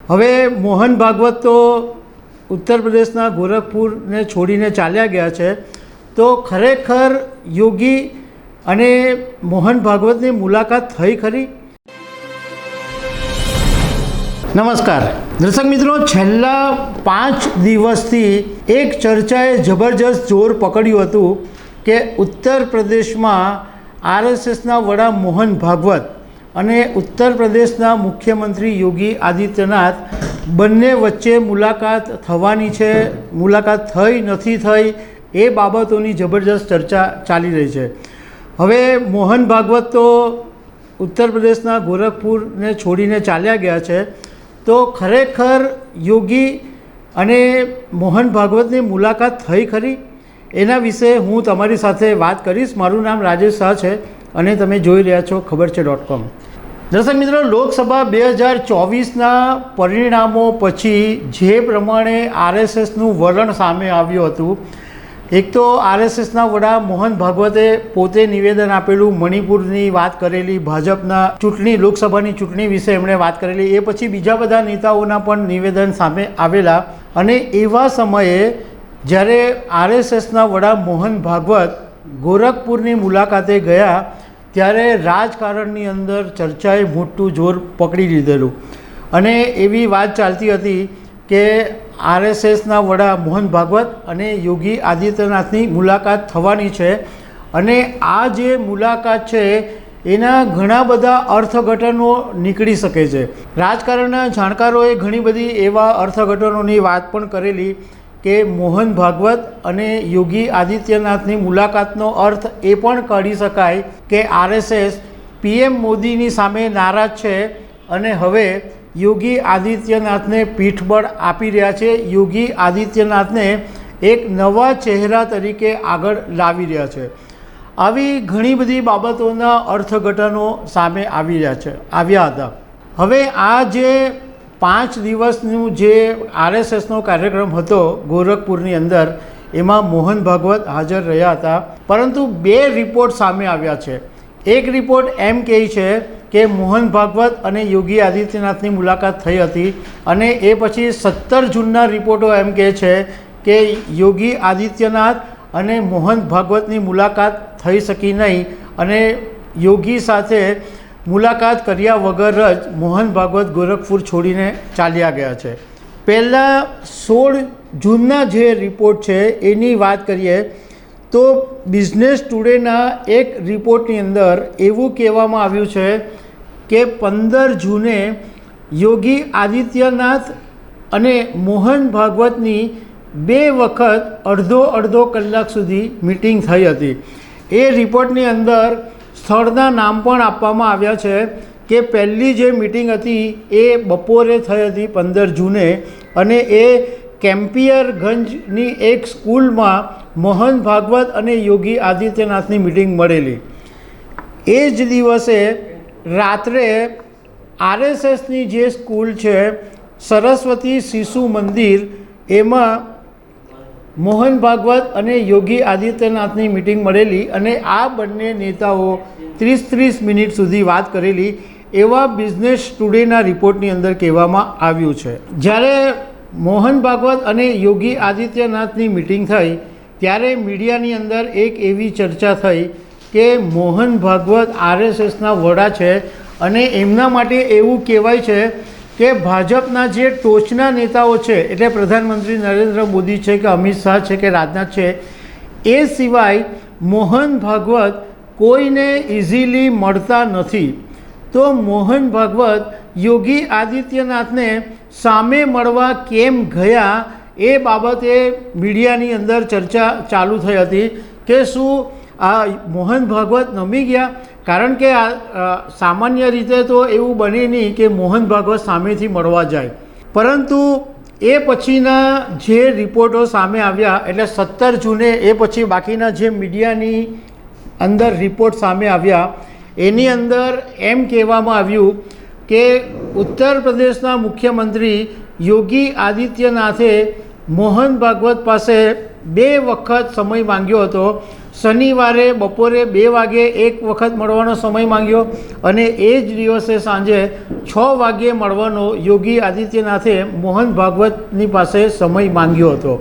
હવે મોહન ભાગવત તો ઉત્તર પ્રદેશના ગોરખપુરને છોડીને ચાલ્યા ગયા છે, તો ખરેખર યોગી અને મોહન ભાગવતની મુલાકાત થઈ ખરી? નમસ્કાર દર્શક મિત્રો, છેલ્લા 5 દિવસથી એક ચર્ચાએ જબરજસ્ત જોર પકડ્યું હતું કે ઉત્તર પ્રદેશમાં આરએસએસના વડા મોહન ભાગવત અને ઉત્તર પ્રદેશના મુખ્યમંત્રી યોગી આદિત્યનાથ બંને વચ્ચે મુલાકાત થવાની છે, મુલાકાત થઈ નથી થઈ એ બાબતોની જબરજસ્ત ચર્ચા ચાલી રહી છે. હવે મોહન ભાગવત તો ઉત્તર પ્રદેશના ગોરખપુરને છોડીને ચાલ્યા ગયા છે, તો ખરેખર યોગી અને મોહન ભાગવતની મુલાકાત થઈ ખરી? એના વિશે હું તમારી સાથે વાત કરીશ. મારું નામ રાજેશ શાહ છે અને તમે જોઈ રહ્યા છો ખબર છે.com. દર્શક મિત્રો, લોકસભા 2024ના પરિણામો પછી જે પ્રમાણે આરએસએસનું વલણ સામે આવ્યું હતું, એક તો આરએસએસના વડા મોહન ભાગવતે પોતે નિવેદન આપેલું, મણિપુરની વાત કરેલી, ભાજપના ચૂંટણી, લોકસભાની ચૂંટણી વિશે એમણે વાત કરેલી, એ પછી બીજા બધા નેતાઓના પણ નિવેદન સામે આવેલા. અને એવા સમયે જ્યારે આરએસએસના વડા મોહન ભાગવત ગોરખપુરની મુલાકાતે ગયા, ત્યારે રાજકારણની અંદર ચર્ચાએ મોટું જોર પકડી લીધેલું અને એવી વાત ચાલતી હતી કે આરએસએસના વડા મોહન ભાગવત અને યોગી આદિત્યનાથની મુલાકાત થવાની છે અને આ જે મુલાકાત છે એના ઘણા બધા અર્થઘટનો નીકળી શકે છે. રાજકારણના જાણકારોએ ઘણી બધી એવા અર્થઘટનોની વાત પણ કરેલી કે મોહન ભાગવત અને યોગી આદિત્યનાથની મુલાકાતનો અર્થ એ પણ કાઢી શકાય કે આરએસએસ પીએમ મોદીની સામે નારાજ છે અને હવે યોગી આદિત્યનાથને પીઠબળ આપી રહ્યા છે, યોગી આદિત્યનાથને એક નવા ચહેરા તરીકે આગળ લાવી રહ્યા છે. આવી ઘણી બધી બાબતોના અર્થઘટનો સામે આવ્યા હતા. હવે આ જે 5 દિવસનું જે આરએસએસનો કાર્યક્રમ હતો ગોરખપુરની અંદર, એમાં મોહન ભાગવત હાજર રહ્યા હતા, પરંતુ 2 રિપોર્ટ સામે આવ્યા છે. એક રિપોર્ટ એમ કહે છે કે મોહન ભાગવત અને યોગી આદિત્યનાથની મુલાકાત થઈ હતી અને એ પછી 17 જૂનના રિપોર્ટો એમ કહે છે કે યોગી આદિત્યનાથ અને મોહન ભાગવતની મુલાકાત થઈ શકી નહીં અને યોગી સાથે મુલાકાત કર્યા વગર જ મોહન ભાગવત ગોરખપુર છોડીને ચાલ્યા ગયા છે. પહેલાં 16 જૂનના જે રિપોર્ટ છે એની વાત કરીએ તો બિઝનેસ ટુડેના એક રિપોર્ટની અંદર એવું કહેવામાં આવ્યું છે કે 15 જૂને યોગી આદિત્યનાથ અને મોહન ભાગવતની 2 વખત અડધો કલાક સુધી મિટિંગ થઈ હતી. એ રિપોર્ટની અંદર સ્થળના નામ પણ આપવામાં આવ્યા છે કે પહેલી જે મિટિંગ હતી એ બપોરે થઈ હતી 15 જૂને અને એ કેમ્પિયરગંજની એક સ્કૂલમાં મોહન ભાગવત અને યોગી આદિત્યનાથની મિટિંગ મળેલી. એ જ દિવસે રાત્રે આરએસએસની જે સ્કૂલ છે સરસ્વતી શિશુ મંદિર, એમાં મોહન ભાગવત અને યોગી આદિત્યનાથની મિટિંગ મળેલી અને આ બંને નેતાઓ 30 મિનિટ સુધી વાત કરેલી, એવા બિઝનેસ ટુડેના રિપોર્ટની અંદર કહેવામાં આવ્યું છે. જ્યારે મોહન ભાગવત અને યોગી આદિત્યનાથની મિટિંગ થઈ ત્યારે મીડિયાની અંદર એક એવી ચર્ચા થઈ કે મોહન ભાગવત આરએસએસના વડા છે અને એમના માટે એવું કહેવાય છે કે ભાજપના જે ટોચના નેતાઓ છે, એટલે પ્રધાનમંત્રી નરેન્દ્ર મોદી છે કે અમિત શાહ છે કે રાજનાથ છે, એ સિવાય મોહન ભાગવત કોઈને ઇઝીલી મળતા નથી. તો મોહન ભાગવત યોગી આદિત્યનાથને સામે મળવા કેમ ગયા એ બાબતે મીડિયાની અંદર ચર્ચા ચાલુ થઈ હતી કે શું આ મોહન ભાગવત નમી ગયા? કારણ કે સામાન્ય રીતે તો એવું બને નહીં કે મોહન ભાગવત સામેથી મળવા જાય, પરંતુ એ પછીના જે રિપોર્ટો સામે આવ્યા, એટલે 17 જૂને એ પછી બાકીના જે મીડિયાની અંદર રિપોર્ટ સામે આવ્યા, એની અંદર એમ કહેવામાં આવ્યું કે ઉત્તર પ્રદેશના મુખ્યમંત્રી યોગી આદિત્યનાથે મોહન ભાગવત પાસે 2 વખત સમય માંગ્યો હતો. શનિવારે બપોરે 2 વાગે એક વખત મળવાનો સમય માંગ્યો અને એ જ દિવસે સાંજે 6 વાગ્યે મળવાનો યોગી આદિત્યનાથે મોહન ભાગવતની પાસે સમય માંગ્યો હતો.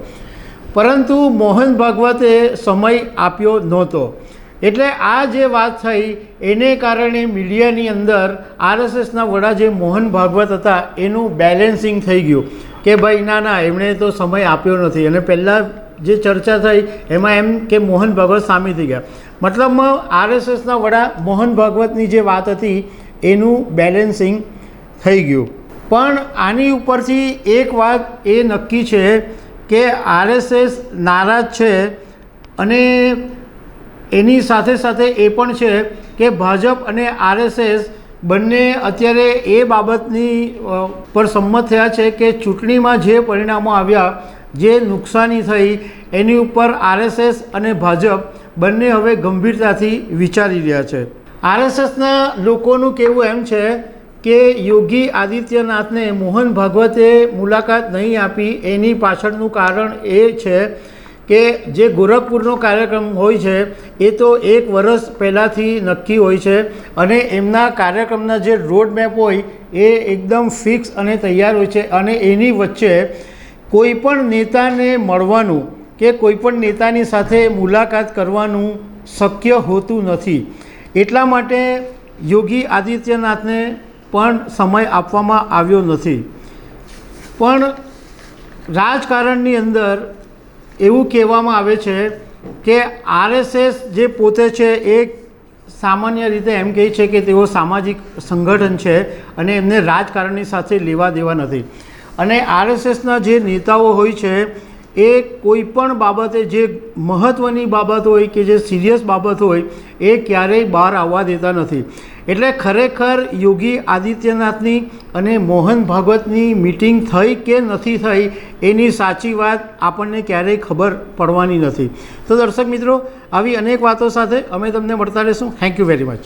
પરંતુ મોહન ભાગવતે સમય આપ્યો નહોતો. એટલે આ જે વાત થઈ એને કારણે મીડિયાની અંદર આરએસએસના વડા જે મોહન ભાગવત હતા એનું બેલેન્સિંગ થઈ ગયું કે ભાઈ ના એમણે તો સમય આપ્યો નથી. અને પહેલાં જે ચર્ચા થઈ એમાં એમ કે મોહન ભાગવત સામે થઈ ગયા. મતલબમાં આરએસએસના વડા મોહન ભાગવતની જે વાત હતી એનું બેલેન્સિંગ થઈ ગયું. પણ આની ઉપરથી એક વાત એ નક્કી છે કે આરએસએસ નારાજ છે અને એની સાથે સાથે એ પણ છે કે ભાજપ અને આરએસએસ બંને અત્યારે એ બાબતની પર સંમત થયા છે કે ચૂંટણીમાં જે પરિણામો આવ્યા, જે નુકસાની થઈ એની ઉપર આરએસએસ અને ભાજપ બંને હવે ગંભીરતાથી વિચારી રહ્યા છે. આરએસએસના લોકોનું કહેવું એમ છે કે યોગી આદિત્યનાથને મોહન ભાગવતે મુલાકાત નહીં આપી એની પાછળનું કારણ એ છે કે જે ગોરખપુરનો કાર્યક્રમ હોય છે એ તો 1 વર્ષ પહેલાંથી નક્કી હોય છે અને એમના કાર્યક્રમના જે રોડ મેપ હોય એ એકદમ ફિક્સ અને તૈયાર હોય છે અને એની વચ્ચે કોઈપણ નેતાને મળવાનું કે કોઈપણ નેતાની સાથે મુલાકાત કરવાનું શક્ય હોતું નથી. એટલા માટે યોગી આદિત્યનાથને પણ સમય આપવામાં આવ્યો નથી. પણ રાજકારણની અંદર એવું કહેવામાં આવે છે કે આરએસએસ જે પોતે છે એ સામાન્ય રીતે એમ કહે છે કે તેઓ સામાજિક સંગઠન છે અને એમને રાજકારણની સાથે લેવા દેવા નથી. અને આરએસએસના જે નેતાઓ હોય છે એ કોઈ પણ બાબતે જે મહત્ત્વની બાબત હોય કે જે સિરિયસ બાબત હોય એ ક્યારેય બહાર આવવા દેતા નથી. એટલે ખરેખર યોગી આદિત્યનાથની અને મોહન ભાગવતની મિટિંગ થઈ કે નથી થઈ એની સાચી વાત આપણને ક્યારેય ખબર પડવાની નથી. તો દર્શક મિત્રો, આવી અનેક વાતો સાથે અમે તમને મળતા રહીશું. Thank you very much.